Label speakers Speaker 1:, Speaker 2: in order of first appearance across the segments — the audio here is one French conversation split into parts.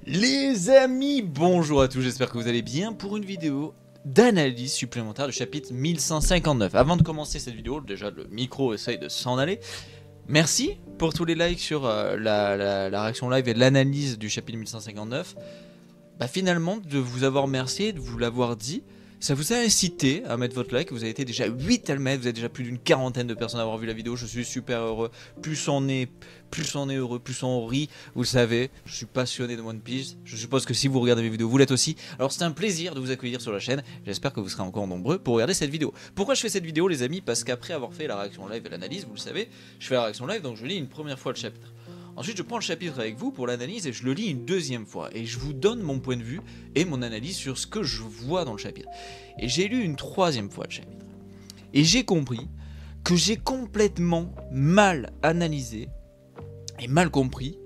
Speaker 1: Les amis, bonjour à tous, j'espère que vous allez bien pour une vidéo d'analyse supplémentaire du chapitre 1159. Avant de commencer cette vidéo, déjà le micro essaye de s'en aller. Merci pour tous les likes sur la réaction live et l'analyse du chapitre 1159. Finalement, de vous avoir remercié, de vous l'avoir dit, ça vous a incité à mettre votre like. Vous avez été déjà 8 à le mettre, vous êtes déjà plus d'une quarantaine de personnes à avoir vu la vidéo. Je suis super heureux. Plus on est heureux, plus on rit. Vous le savez, je suis passionné de One Piece. Je suppose que si vous regardez mes vidéos, vous l'êtes aussi. Alors c'est un plaisir de vous accueillir sur la chaîne. J'espère que vous serez encore nombreux pour regarder cette vidéo. Pourquoi je fais cette vidéo, les amis? Parce qu'après avoir fait la réaction live et l'analyse, vous le savez, je fais la réaction live, donc je lis une première fois le chapitre. Ensuite, je prends le chapitre avec vous pour l'analyse et je le lis une deuxième fois. Et je vous donne mon point de vue et mon analyse sur ce que je vois dans le chapitre. Et j'ai lu une troisième fois le chapitre. Et j'ai compris que j'ai complètement mal analysé et mal compris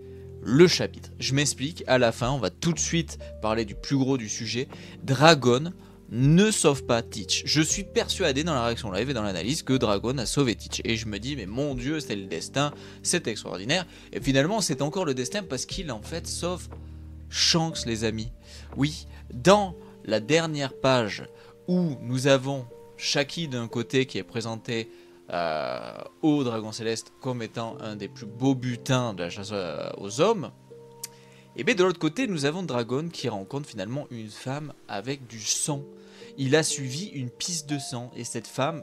Speaker 1: le chapitre. Je m'explique, à la fin, on va tout de suite parler du plus gros du sujet. Dragon ne sauve pas Teach. Je suis persuadé dans la réaction live et dans l'analyse que Dragon a sauvé Teach. Et je me dis, mais mon Dieu, c'est le destin, c'est extraordinaire. Et finalement, c'est encore le destin parce qu'il en fait sauve Shanks, les amis. Oui, dans la dernière page où nous avons Shaki d'un côté qui est présenté au Dragon Céleste comme étant un des plus beaux butins de la chasse aux hommes. Et bien de l'autre côté, nous avons Dragon qui rencontre finalement une femme avec du sang. Il a suivi une piste de sang et cette femme,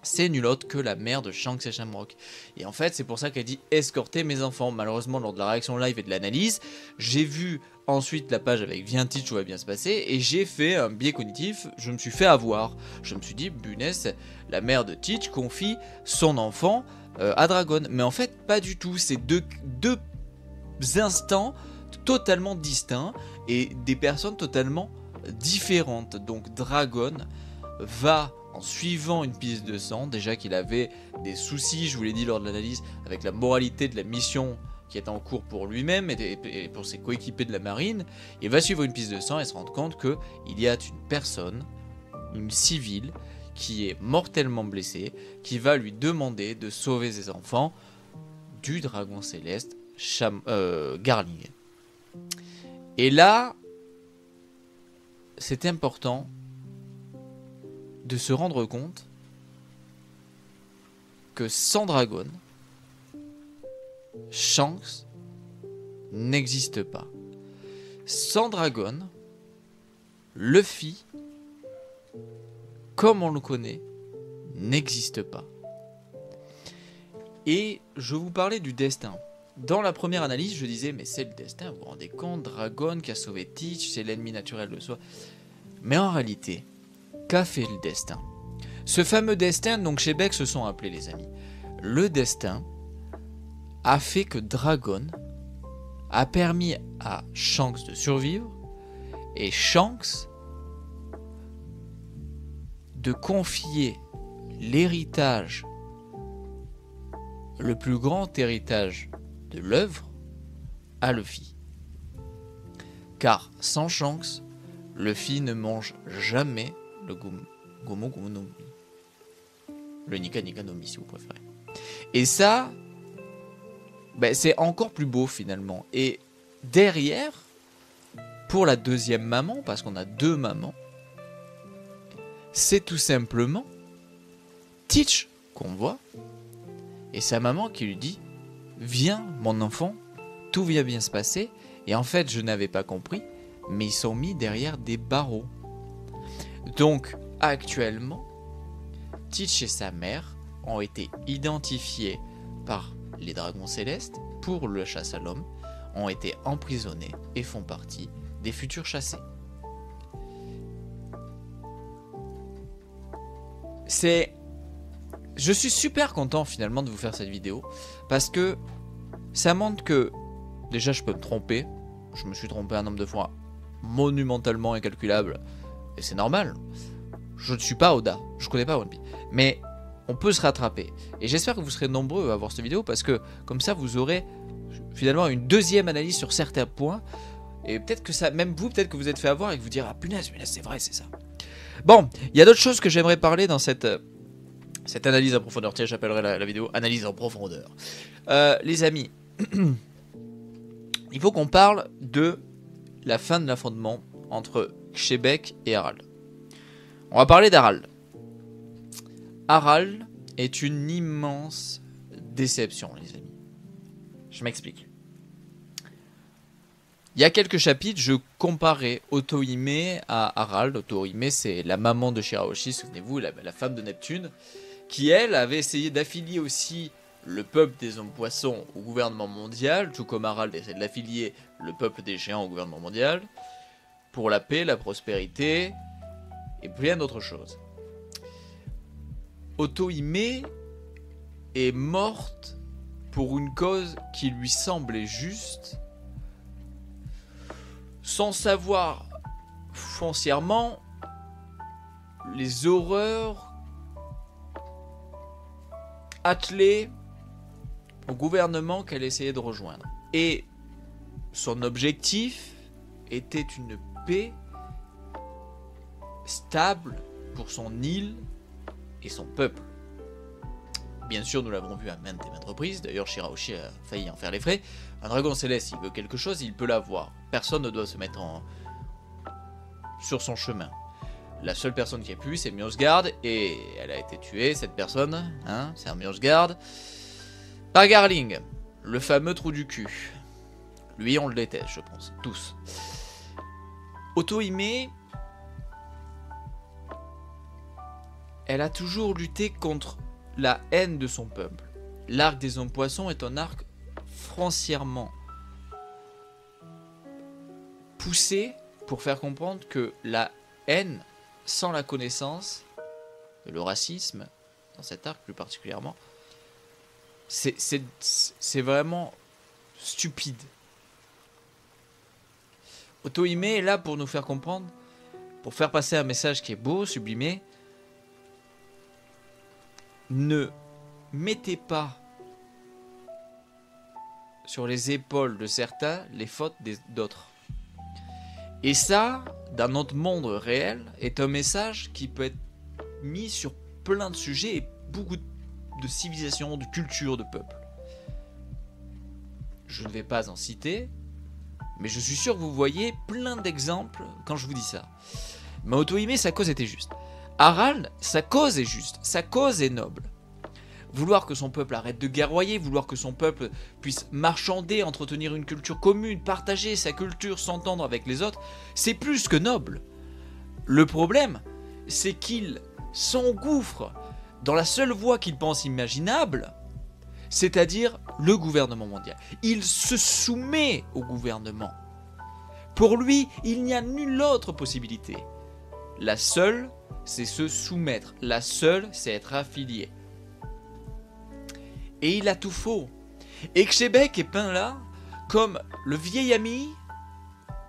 Speaker 1: c'est nul autre que la mère de Shanks et Shamrock. Et en fait, c'est pour ça qu'elle dit escorter mes enfants. Malheureusement, lors de la réaction live et de l'analyse, j'ai vu ensuite la page avec Viens Teach, tout va bien se passer, et j'ai fait un biais cognitif, je me suis fait avoir. Je me suis dit, Buness, la mère de Teach confie son enfant à Dragon. Mais en fait, pas du tout. C'est deux instants totalement distincts et des personnes totalement différentes. Donc Dragon va, en suivant une piste de sang, déjà qu'il avait des soucis, je vous l'ai dit lors de l'analyse, avec la moralité de la mission qui est en cours pour lui-même et pour ses coéquipiers de la marine, il va suivre une piste de sang et se rendre compte qu'il y a une personne, une civile, qui est mortellement blessée, qui va lui demander de sauver ses enfants du dragon céleste Garling. Et là, c'est important de se rendre compte que sans Dragon, Shanks n'existe pas. Sans Dragon, Luffy, comme on le connaît, n'existe pas. Et je vous parlais du destin. Dans la première analyse, je disais, mais c'est le destin, vous vous rendez compte, Dragon qui a sauvé Teach, c'est l'ennemi naturel de soi. Mais en réalité, qu'a fait le destin? Ce fameux destin, donc chez Beck se sont appelés les amis. Le destin a fait que Dragon a permis à Shanks de survivre et Shanks de confier l'héritage, le plus grand héritage de l'œuvre à Luffy. Car sans Shanks, Luffy ne mange jamais le Gomu Gomu no Mi. Le Nika Nika no Mi si vous préférez. Et ça, c'est encore plus beau finalement. Et derrière, pour la deuxième maman, parce qu'on a deux mamans, c'est tout simplement Teach qu'on voit, et sa maman qui lui dit « Viens mon enfant, tout va bien se passer ». Et en fait, je n'avais pas compris, mais ils sont mis derrière des barreaux. Donc, actuellement, Teach et sa mère ont été identifiés par les dragons célestes pour le chasse à l'homme, ont été emprisonnés et font partie des futurs chassés. Je suis super content finalement de vous faire cette vidéo parce que ça montre que déjà je peux me tromper. Je me suis trompé un nombre de fois monumentalement incalculable et c'est normal. Je ne suis pas Oda, je connais pas One Piece, mais on peut se rattraper. Et j'espère que vous serez nombreux à voir cette vidéo parce que comme ça vous aurez finalement une deuxième analyse sur certains points et peut-être que ça, même vous, peut-être que vous êtes fait avoir et que vous direz ah punaise, c'est vrai, c'est ça. Bon, il y a d'autres choses que j'aimerais parler dans cette analyse en profondeur. Tiens, j'appellerai la vidéo analyse en profondeur. Les amis, il faut qu'on parle de la fin de l'affrontement entre Xebec et Harald. On va parler d'Harald. Harald est une immense déception, les amis. Je m'explique. Il y a quelques chapitres, je comparais Otohime à Harald. Otohime, c'est la maman de Shirahoshi, souvenez-vous, la femme de Neptune, qui, elle, avait essayé d'affilier aussi le peuple des hommes poissons au gouvernement mondial, tout comme Harald essaie de l'affilier le peuple des géants au gouvernement mondial, pour la paix, la prospérité, et bien d'autres choses. Otohime est morte pour une cause qui lui semblait juste, sans savoir foncièrement les horreurs attelées au gouvernement qu'elle essayait de rejoindre. Et son objectif était une paix stable pour son île et son peuple. Bien sûr, nous l'avons vu à maintes et maintes reprises. D'ailleurs, Shirahoshi a failli en faire les frais. Un dragon céleste, s'il veut quelque chose, il peut l'avoir. Personne ne doit se mettre sur son chemin. La seule personne qui a pu, c'est Mjosgard, et elle a été tuée, cette personne, hein, c'est un Mjosgard, par Garling, le fameux trou du cul. Lui, on le déteste, je pense, tous. Otohime, elle a toujours lutté contre la haine de son peuple. L'arc des hommes poissons est un arc foncièrement poussé pour faire comprendre que la haine sans la connaissance, et le racisme, dans cet arc plus particulièrement, c'est vraiment stupide. Otohime est là pour nous faire comprendre, pour faire passer un message qui est beau, sublimé. Ne mettez pas sur les épaules de certains les fautes d'autres. Et ça, dans notre monde réel, est un message qui peut être mis sur plein de sujets et beaucoup de civilisations, de cultures, de peuples. Je ne vais pas en citer, mais je suis sûr que vous voyez plein d'exemples quand je vous dis ça. Mais Otohime, sa cause était juste. Harald, sa cause est juste, sa cause est noble. Vouloir que son peuple arrête de guerroyer, vouloir que son peuple puisse marchander, entretenir une culture commune, partager sa culture, s'entendre avec les autres, c'est plus que noble. Le problème, c'est qu'il s'engouffre dans la seule voie qu'il pense imaginable, c'est-à-dire le gouvernement mondial. Il se soumet au gouvernement. Pour lui, il n'y a nulle autre possibilité. La seule, c'est se soumettre. La seule, c'est être affilié. Et il a tout faux. Et Xebec est peint là comme le vieil ami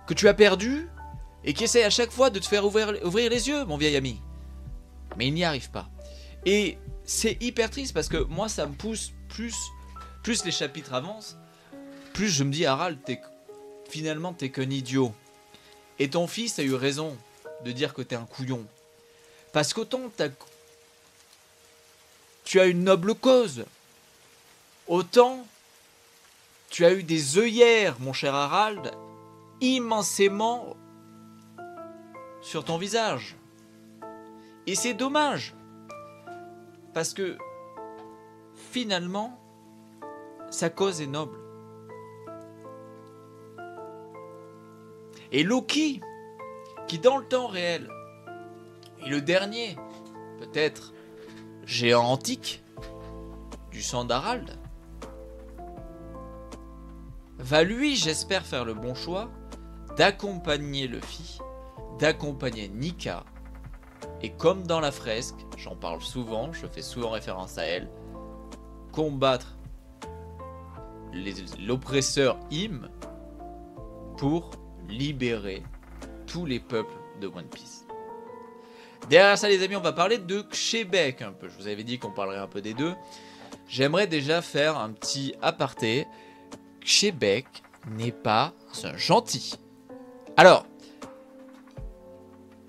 Speaker 1: que tu as perdu et qui essaie à chaque fois de te faire ouvrir les yeux, mon vieil ami. Mais il n'y arrive pas. Et c'est hyper triste parce que moi, ça me pousse plus les chapitres avancent, plus je me dis, Harald, finalement, t'es qu'un idiot. Et ton fils a eu raison de dire que t'es un couillon. Parce qu'autant tu as une noble cause, autant tu as eu des œillères, mon cher Harald, immensément sur ton visage. Et c'est dommage. Parce que finalement, sa cause est noble. Et Loki, qui dans le temps réel est le dernier, peut-être, géant antique du sang d'Harald, va lui, j'espère, faire le bon choix d'accompagner Luffy, d'accompagner Nika, et comme dans la fresque, j'en parle souvent, je fais souvent référence à elle, combattre l'oppresseur Im pour libérer tous les peuples de One Piece. Derrière ça, les amis, on va parler de Xebec un peu. Je vous avais dit qu'on parlerait un peu des deux. J'aimerais déjà faire un petit aparté. Xebec n'est pas un gentil. Alors,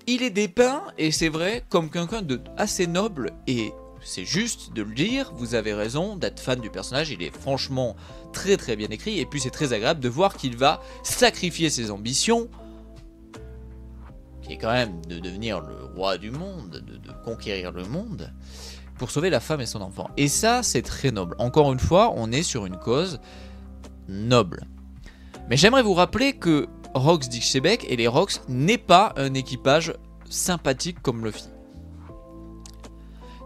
Speaker 1: il est dépeint, et c'est vrai, comme quelqu'un de assez noble, et c'est juste de le dire, vous avez raison d'être fan du personnage, il est franchement très très bien écrit, et puis c'est très agréable de voir qu'il va sacrifier ses ambitions quand même de devenir le roi du monde, de conquérir le monde, pour sauver la femme et son enfant. Et ça, c'est très noble. Encore une fois, on est sur une cause noble. Mais j'aimerais vous rappeler que Rox d'Ixchebek et les Rox n'est pas un équipage sympathique comme Luffy.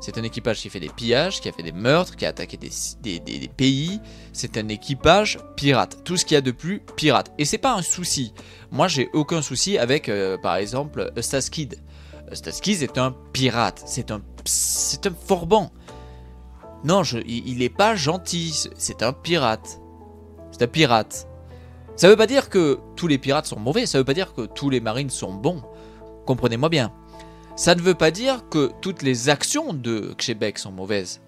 Speaker 1: C'est un équipage qui fait des pillages, qui a fait des meurtres, qui a attaqué des pays. C'est un équipage pirate. Tout ce qu'il y a de plus pirate. Et c'est pas un souci. Moi, j'ai aucun souci avec, par exemple, Eustace Kid. Eustace Kid est un pirate. C'est un forban. Non, il est pas gentil. C'est un pirate. C'est un pirate. Ça veut pas dire que tous les pirates sont mauvais. Ça veut pas dire que tous les marines sont bons. Comprenez-moi bien. Ça ne veut pas dire que toutes les actions de Xebec sont mauvaises.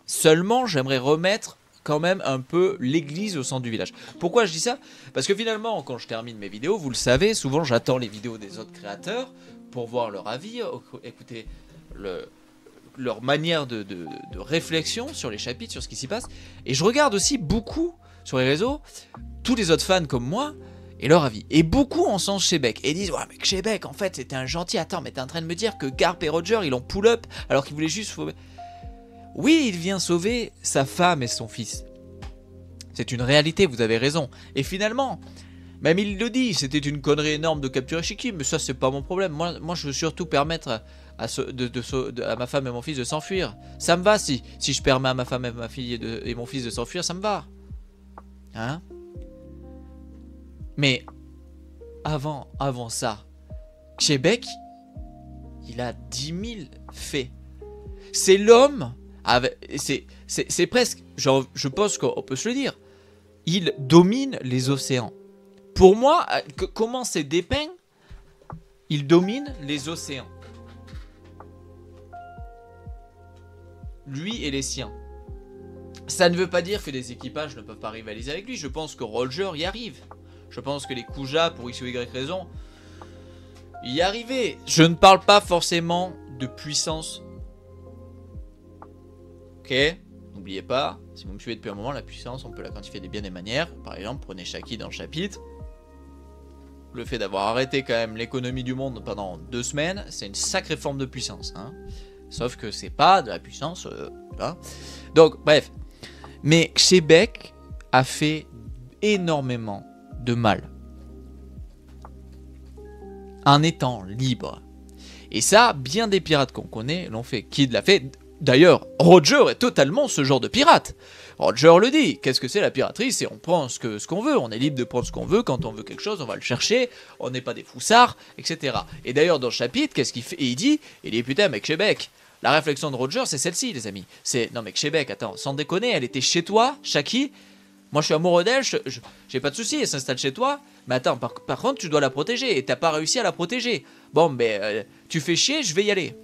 Speaker 1: Seulement, j'aimerais remettre quand même un peu l'église au centre du village. Pourquoi je dis ça? Parce que finalement, quand je termine mes vidéos, vous le savez, souvent j'attends les vidéos des autres créateurs pour voir leur avis, écouter leur manière de réflexion sur les chapitres, sur ce qui s'y passe. Et je regarde aussi beaucoup sur les réseaux tous les autres fans comme moi et leur avis. Et beaucoup en sens Xebec. Et disent, ouais mais Xebec en fait c'était un gentil. Attends, mais t'es en train de me dire que Garp et Roger ils l'ont pull-up alors qu'ils voulaient juste... Oui, il vient sauver sa femme et son fils. C'est une réalité, vous avez raison. Et finalement, même il le dit, c'était une connerie énorme de capturer Shiki, mais ça c'est pas mon problème. Moi je veux surtout permettre à ma femme et mon fils de s'enfuir. Ça me va si je permets à ma femme et ma fille et mon fils de s'enfuir, ça me va. Hein? Mais avant ça, Xebec, il a 10 000 faits. C'est l'homme, c'est presque, genre, je pense qu'on peut se le dire, il domine les océans. Pour moi, comment c'est dépeint, il domine les océans. Lui et les siens. Ça ne veut pas dire que les équipages ne peuvent pas rivaliser avec lui. Je pense que Roger y arrive. Je pense que les Kuja, pour X ou Y raison, y arriver. Je ne parle pas forcément de puissance. Ok, n'oubliez pas, si vous me suivez depuis un moment, la puissance, on peut la quantifier de bien des manières. Par exemple, prenez Shaki dans le chapitre. Le fait d'avoir arrêté quand même l'économie du monde pendant 2 semaines, c'est une sacrée forme de puissance. Hein. Sauf que c'est pas de la puissance. Hein. Donc, bref. Mais Xebec a fait énormément de mal en étant libre. Et ça, bien des pirates qu'on connaît l'ont fait. Kid l'a fait. D'ailleurs, Roger est totalement ce genre de pirate. Roger le dit. Qu'est-ce que c'est la piraterie? C'est on prend ce qu'on veut. On est libre de prendre ce qu'on veut. Quand on veut quelque chose, on va le chercher. On n'est pas des foussards, etc. Et d'ailleurs, dans le chapitre, qu'est-ce qu'il fait? Et il dit putain, mec, Xebec. La réflexion de Roger, c'est celle-ci, les amis. C'est, non, mec, Xebec, attends, sans déconner, elle était chez toi, Shaki. Moi, je suis amoureux d'elle, j'ai pas de soucis, elle s'installe chez toi. Mais attends, par contre, tu dois la protéger. Et t'as pas réussi à la protéger. Bon, ben, tu fais chier, je vais y aller.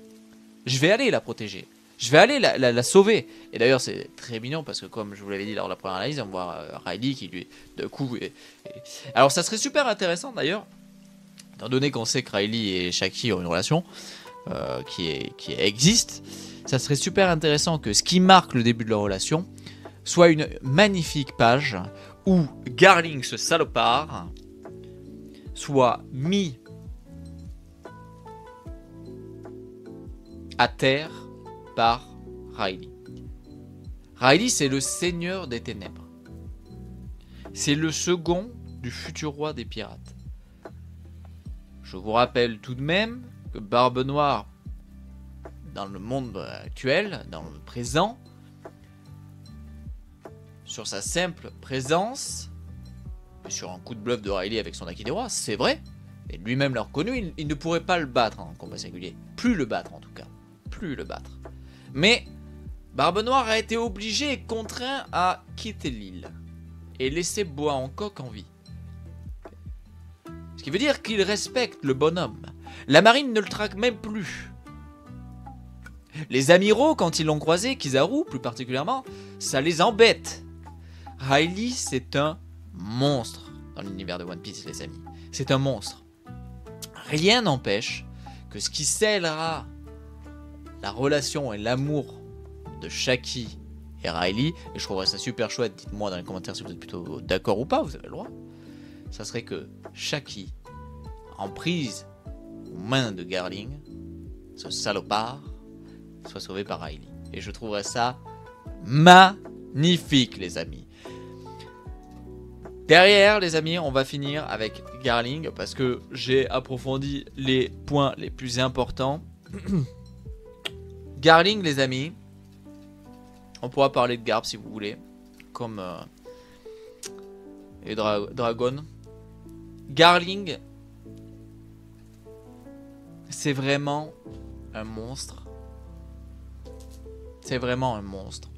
Speaker 1: Je vais aller la protéger. Je vais aller la sauver. Et d'ailleurs, c'est très mignon parce que, comme je vous l'avais dit lors de la première analyse, on voit Riley qui lui, de coup... Alors, ça serait super intéressant, d'ailleurs, étant donné qu'on sait que Riley et Shaki ont une relation qui existe, ça serait super intéressant que ce qui marque le début de leur relation soit une magnifique page où Garling, ce salopard, soit mis à terre par Riley. Riley, c'est le seigneur des ténèbres. C'est le second du futur roi des pirates. Je vous rappelle tout de même que Barbe Noire, dans le monde actuel, dans le présent, sur sa simple présence, et sur un coup de bluff de Riley avec son acquis des rois, c'est vrai, et lui-même l'a reconnu, il ne pourrait pas le battre en combat singulier. Plus le battre en tout cas. Plus le battre. Mais Barbe Noire a été obligé et contraint à quitter l'île et laisser Bois Hancock en vie. Ce qui veut dire qu'il respecte le bonhomme. La marine ne le traque même plus. Les amiraux, quand ils l'ont croisé, Kizaru plus particulièrement, ça les embête. Riley, c'est un monstre dans l'univers de One Piece, les amis. C'est un monstre. Rien n'empêche que ce qui scellera la relation et l'amour de Shaki et Riley, et je trouverais ça super chouette, dites-moi dans les commentaires si vous êtes plutôt d'accord ou pas, vous avez le droit, ça serait que Shaki, en prise aux mains de Garling, ce salopard, soit sauvé par Riley. Et je trouverais ça magnifique, les amis. Derrière, les amis, on va finir avec Garling parce que j'ai approfondi les points les plus importants. Garling, les amis, on pourra parler de Garp si vous voulez, comme et Dragon. Garling, c'est vraiment un monstre. C'est vraiment un monstre.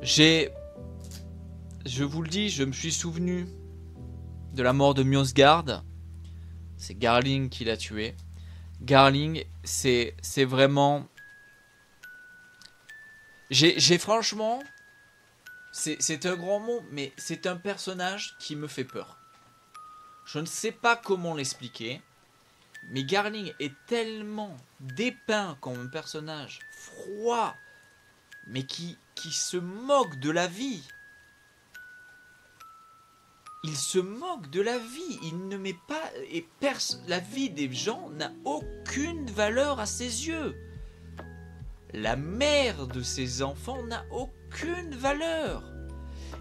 Speaker 1: Je vous le dis, je me suis souvenu de la mort de Mjosgard. C'est Garling qui l'a tué. Garling, c'est vraiment... J'ai franchement... C'est un grand mot, mais c'est un personnage qui me fait peur. Je ne sais pas comment l'expliquer, mais Garling est tellement dépeint comme un personnage froid, mais qui se moque de la vie. Il se moque de la vie. Il ne met pas... la vie des gens n'a aucune valeur à ses yeux. La mère de ses enfants n'a aucune valeur.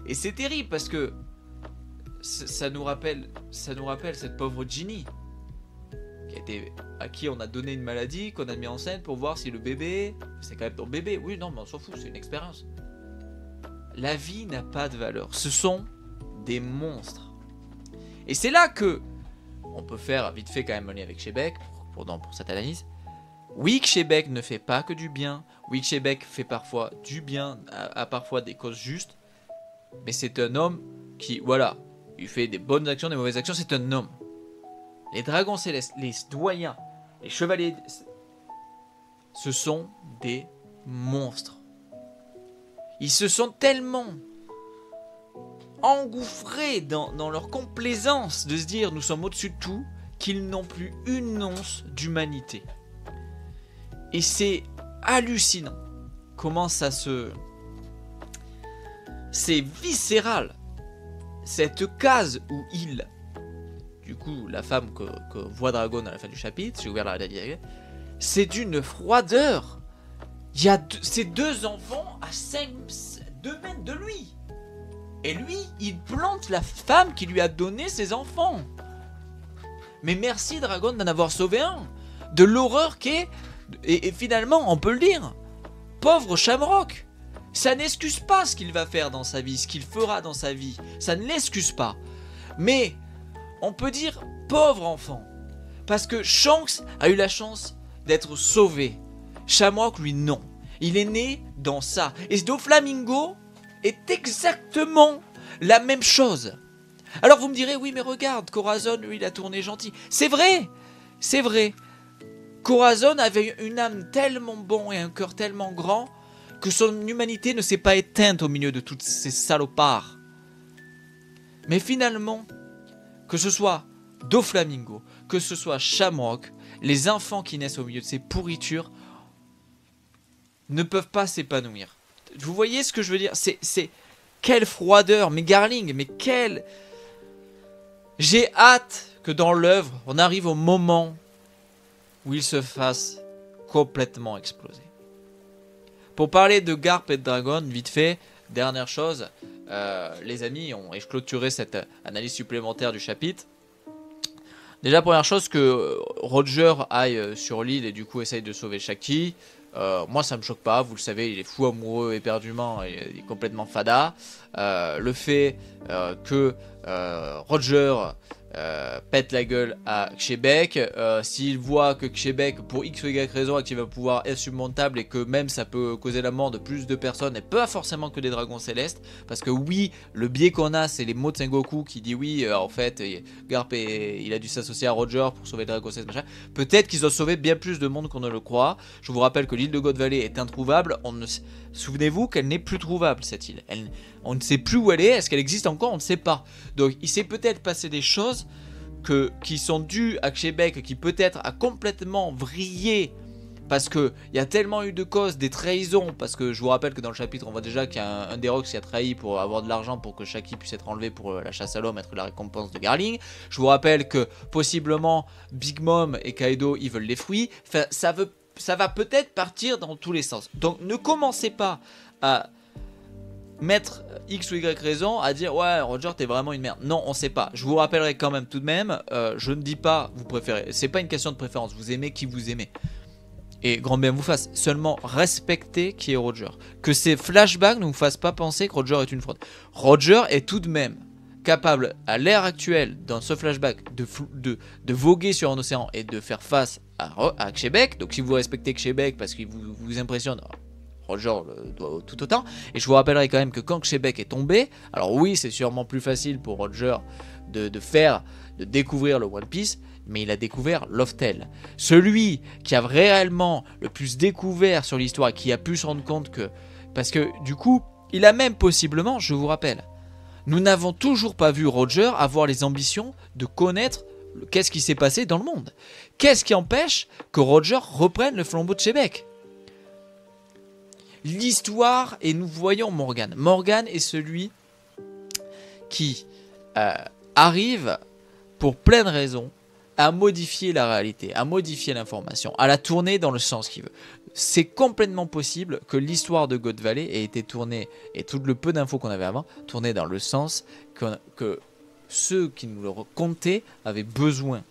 Speaker 1: Et c'est terrible parce que ça nous rappelle cette pauvre Ginny à qui on a donné une maladie, qu'on a mis enceinte pour voir si le bébé... C'est quand même ton bébé. Oui, non, mais on s'en fout, c'est une expérience. La vie n'a pas de valeur. Ce sont des monstres. Et c'est là que on peut faire vite fait quand même un lien avec Shebeck pour cette analyse. Oui, Shebeck ne fait pas que du bien. Oui, Shebeck fait parfois du bien à parfois des causes justes. Mais c'est un homme qui, voilà, il fait des bonnes actions, des mauvaises actions. C'est un homme. Les dragons célestes, les doyens, les chevaliers, ce sont des monstres. Ils se sont tellement engouffrés dans leur complaisance de se dire nous sommes au-dessus de tout qu'ils n'ont plus une once d'humanité. Et c'est hallucinant comment ça se... C'est viscéral. Cette case où il... Du coup, la femme que voit Dragon à la fin du chapitre, j'ai ouvert la diagonale, c'est d'une froideur. Il y a ces deux enfants à 2 mètres de lui. Et lui, il plante la femme qui lui a donné ses enfants. Mais merci Dragon d'en avoir sauvé un. De l'horreur qu'est... Et finalement, on peut le dire, pauvre Shamrock. Ça n'excuse pas ce qu'il va faire dans sa vie, ce qu'il fera dans sa vie. Ça ne l'excuse pas. Mais on peut dire pauvre enfant. Parce que Shanks a eu la chance d'être sauvé. Shamrock, lui, non. Il est né dans ça. Et Doflamingo est exactement la même chose. Alors vous me direz, oui mais regarde, Corazon, lui, il a tourné gentil. C'est vrai, c'est vrai. Corazon avait une âme tellement bonne et un cœur tellement grand que son humanité ne s'est pas éteinte au milieu de toutes ces salopards. Mais finalement, que ce soit Doflamingo, que ce soit Shamrock, les enfants qui naissent au milieu de ces pourritures ne peuvent pas s'épanouir. Vous voyez ce que je veux dire? C'est quelle froideur, mais Garling, mais quelle... J'ai hâte que dans l'œuvre, on arrive au moment où il se fasse complètement exploser. Pour parler de Garp et de Dragon, vite fait, dernière chose, les amis, et je clôturerai cette analyse supplémentaire du chapitre. Déjà, première chose, que Roger aille sur l'île et du coup essaye de sauver Shakti. Moi ça me choque pas, vous le savez, il est fou amoureux éperdument, il est complètement fada. Le fait que Roger pète la gueule à Shebeck, s'il voit que Shebeck pour X ou Y raison active un pouvoir insurmontable et que même ça peut causer la mort de plus de personnes et pas forcément que des dragons célestes, parce que oui, le biais qu'on a c'est les mots de Sengoku qui dit oui, en fait Garp il a dû s'associer à Roger pour sauver les dragons célestes, machin. Peut-être qu'ils ont sauvé bien plus de monde qu'on ne le croit. Je vous rappelle que l'île de God Valley est introuvable. Souvenez-vous qu'elle n'est plus trouvable, cette île. On ne sait plus où elle est. Est-ce qu'elle existe encore? On ne sait pas. Donc il s'est peut-être passé des choses qui sont dues à Shebeck, qui peut-être a complètement vrillé parce que il y a tellement eu de causes, des trahisons, parce que je vous rappelle que dans le chapitre on voit déjà qu'il y a un des Rocks qui a trahi pour avoir de l'argent pour que Shaki puisse être enlevé pour la chasse à l'homme, être la récompense de Garling. Je vous rappelle que possiblement Big Mom et Kaido ils veulent les fruits. Enfin, ça va peut-être partir dans tous les sens. Donc ne commencez pas à mettre X ou Y raison à dire ouais Roger t'es vraiment une merde. Non, on sait pas. Je vous rappellerai quand même tout de même, je ne dis pas vous préférez, c'est pas une question de préférence, vous aimez qui vous aimez. Et grand bien vous fasse, seulement respectez qui est Roger. Que ces flashbacks ne vous fassent pas penser que Roger est une fraude. Roger est tout de même capable à l'ère actuelle dans ce flashback de voguer sur un océan et de faire face à Québec. Donc si vous respectez Québec parce qu'il vous impressionne, Roger le doit tout autant. Et je vous rappellerai quand même que quand Québec est tombé, alors oui c'est sûrement plus facile pour Roger de découvrir le One Piece, mais il a découvert Loftel. Celui qui a réellement le plus découvert sur l'histoire et qui a pu se rendre compte que... Parce que du coup, il a même possiblement, je vous rappelle, nous n'avons toujours pas vu Roger avoir les ambitions de connaître qu'est-ce qui s'est passé dans le monde. Qu'est-ce qui empêche que Roger reprenne le flambeau de Québec? L'histoire, et nous voyons Morgan. Morgan est celui qui arrive, pour plein de raisons, à modifier la réalité, à modifier l'information, à la tourner dans le sens qu'il veut. C'est complètement possible que l'histoire de God Valley ait été tournée, et tout le peu d'infos qu'on avait avant, tournée dans le sens que ceux qui nous le contaient avaient besoin.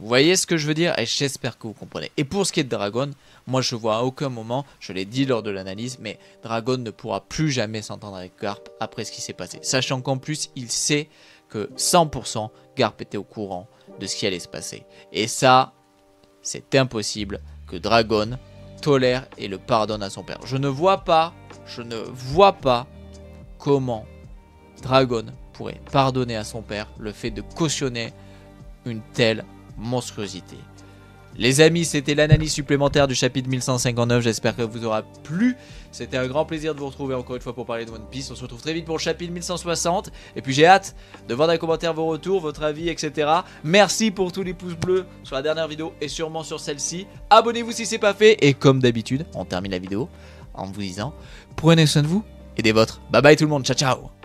Speaker 1: Vous voyez ce que je veux dire? Et j'espère que vous comprenez. Et pour ce qui est de Dragon, moi je vois à aucun moment, je l'ai dit lors de l'analyse, mais Dragon ne pourra plus jamais s'entendre avec Garp après ce qui s'est passé. Sachant qu'en plus, il sait que 100% Garp était au courant de ce qui allait se passer. Et ça, c'est impossible que Dragon tolère et le pardonne à son père. Je ne vois pas comment Dragon pourrait pardonner à son père le fait de cautionner une telle monstruosité. Les amis, c'était l'analyse supplémentaire du chapitre 1159, j'espère que vous aura plu. C'était un grand plaisir de vous retrouver encore une fois pour parler de One Piece. On se retrouve très vite pour le chapitre 1160. Et puis j'ai hâte de voir dans les commentaires vos retours, votre avis, etc. Merci pour tous les pouces bleus sur la dernière vidéo et sûrement sur celle-ci. Abonnez-vous si c'est pas fait. Et comme d'habitude, on termine la vidéo en vous disant, prenez soin de vous et des vôtres. Bye bye tout le monde, ciao ciao.